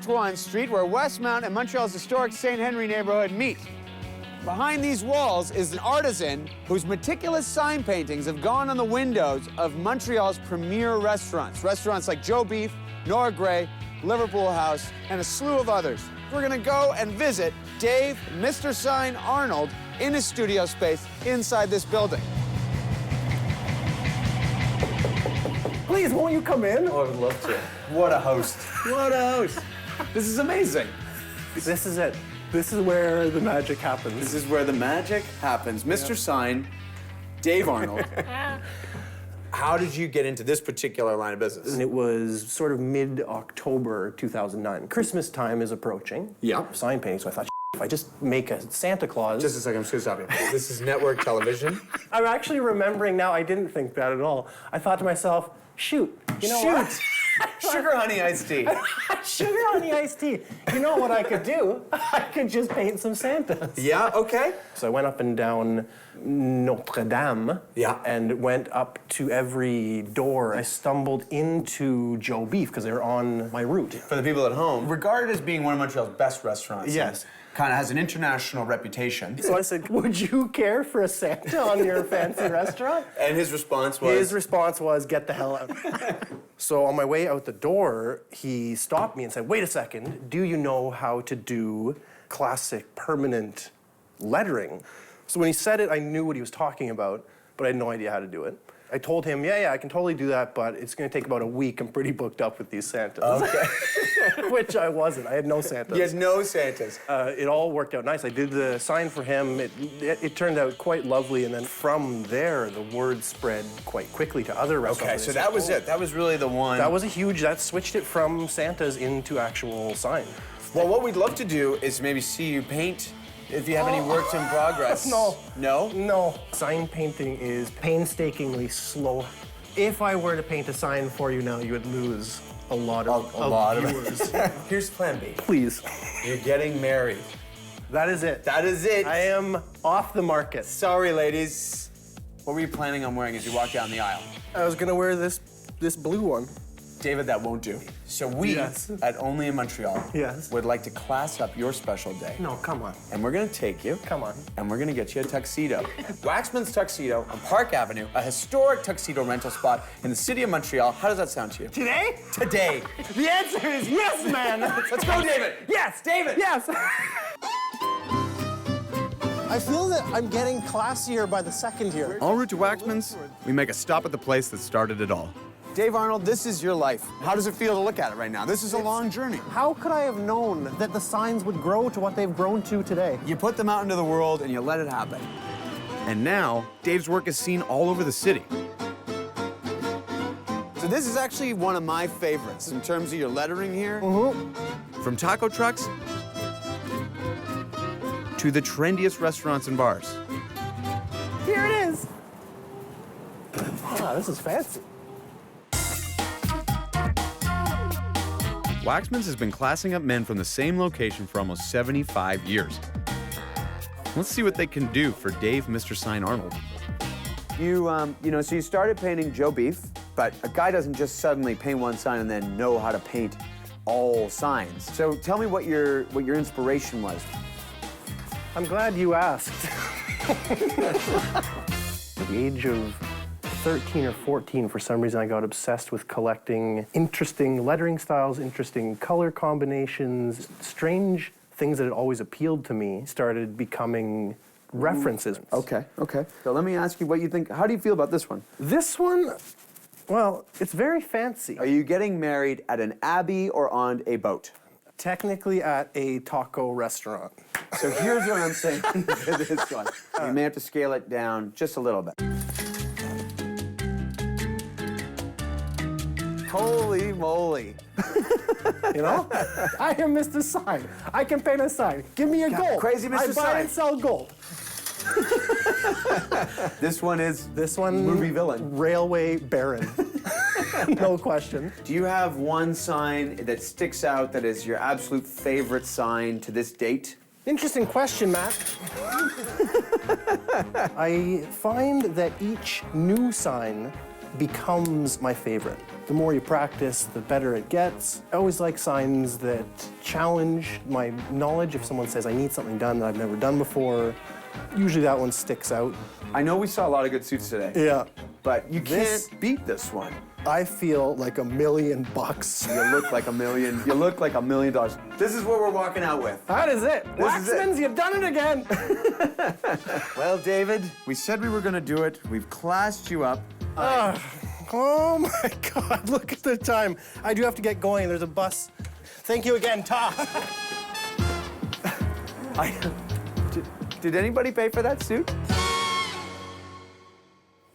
Antoine Street, where Westmount and Montreal's historic St. Henry neighborhood meet. Behind these walls is an artisan whose meticulous sign paintings have gone on the windows of Montreal's premier restaurants. Restaurants like Joe Beef, Nora Gray, Liverpool House, and a slew of others. We're gonna go and visit Dave Mr. Sign Arnold in his studio space inside this building. Please, won't you come in? Oh, I would love to. What a host. What a host. This is amazing. This is it. This is where the magic happens. This is where the magic happens. Mr. Sign, Dave Arnold. How did you get into this particular line of business? And it was sort of mid-October 2009. Christmas time is approaching. Yeah. Sign painting, so I thought, if I just make a Santa Claus... Just a second, I'm just gonna stop you. This is network television. I'm actually remembering now, I didn't think that at all. I thought to myself, shoot, you know what? Sugar honey iced tea. Sugar honey iced tea. You know what I could do? I could just paint some Santas. Yeah, okay. So I went up and down Notre Dame. Yeah. And went up to every door. I stumbled into Joe Beef because they were on my route. For the people at home, regarded as being one of Montreal's best restaurants. Yes. Kind of has an international reputation. So I said, would you care for a Santa on your fancy restaurant? And his response was? His response was, get the hell out. So on my way out the door, he stopped me and said, wait a second, do you know how to do classic permanent lettering? So when he said it, I knew what he was talking about, but I had no idea how to do it. I told him, yeah, I can totally do that, but it's going to take about a week. I'm pretty booked up with these Santas. Okay. Which I wasn't. I had no Santas. He has no Santas. It all worked out nice. I did the sign for him. It turned out quite lovely, and then from there, the word spread quite quickly to other restaurants. Okay, so that was it. That was really the one. That was a huge, that switched it from Santas into actual sign. Well, what we'd love to do is maybe see you paint if you have any works in progress. No. No? No. Sign painting is painstakingly slow. If I were to paint a sign for you now, you would lose a lot of viewers. Here's plan B. Please. You're getting married. That is it. That is it. I am off the market. Sorry, ladies. What were you planning on wearing as you walk down the aisle? I was gonna wear this blue one. David, that won't do. So we, at Only in Montreal, would like to class up your special day. No, come on. And we're gonna take you. Come on. And we're gonna get you a tuxedo. Waxman's Tuxedo on Park Avenue, a historic tuxedo rental spot in the city of Montreal. How does that sound to you? Today? Today. The answer is yes, man. Let's go, David. Yes, David. Yes. I feel that I'm getting classier by the second here. En route to Waxman's, we make a stop at the place that started it all. Dave Arnold, this is your life. How does it feel to look at it right now? This is a long journey. How could I have known that the signs would grow to what they've grown to today? You put them out into the world and you let it happen. And now, Dave's work is seen all over the city. So this is actually one of my favorites in terms of your lettering here. From taco trucks to the trendiest restaurants and bars. Here it is. Wow, this is fancy. Waxman's has been classing up men from the same location for almost 75 years. Let's see what they can do for Dave Mr. Sign Arnold. So you started painting Joe Beef, but a guy doesn't just suddenly paint one sign and then know how to paint all signs. So tell me what your inspiration was. I'm glad you asked. At the age of 13 or 14, for some reason, I got obsessed with collecting interesting lettering styles, interesting color combinations, strange things that had always appealed to me started becoming references. Okay. So let me ask you what you think. How do you feel about this one? This one, well, it's very fancy. Are you getting married at an abbey or on a boat? Technically at a taco restaurant. So here's what I'm saying for this one. You may have to scale it down just a little bit. Holy moly. You know? I am Mr. Sign. I can paint a sign. Give me a gold. Crazy Mr. I buy Sign. and sell gold. This one movie villain. Railway Baron. No question. Do you have one sign that sticks out that is your absolute favorite sign to this date? Interesting question, Matt. I find that each new sign becomes my favorite. The more you practice, the better it gets. I always like signs that challenge my knowledge. If someone says, I need something done that I've never done before, usually that one sticks out. I know we saw a lot of good suits today. Yeah. But you This- can't beat this one. I feel like $1 million. You look like $1 million. You look like $1 million. This is what we're walking out with. That is it. This is it. Waxmans, you've done it again. Well, David, we said we were going to do it. We've classed you up. Oh my God, look at the time. I do have to get going. There's a bus. Thank you again, Ta. Did anybody pay for that suit?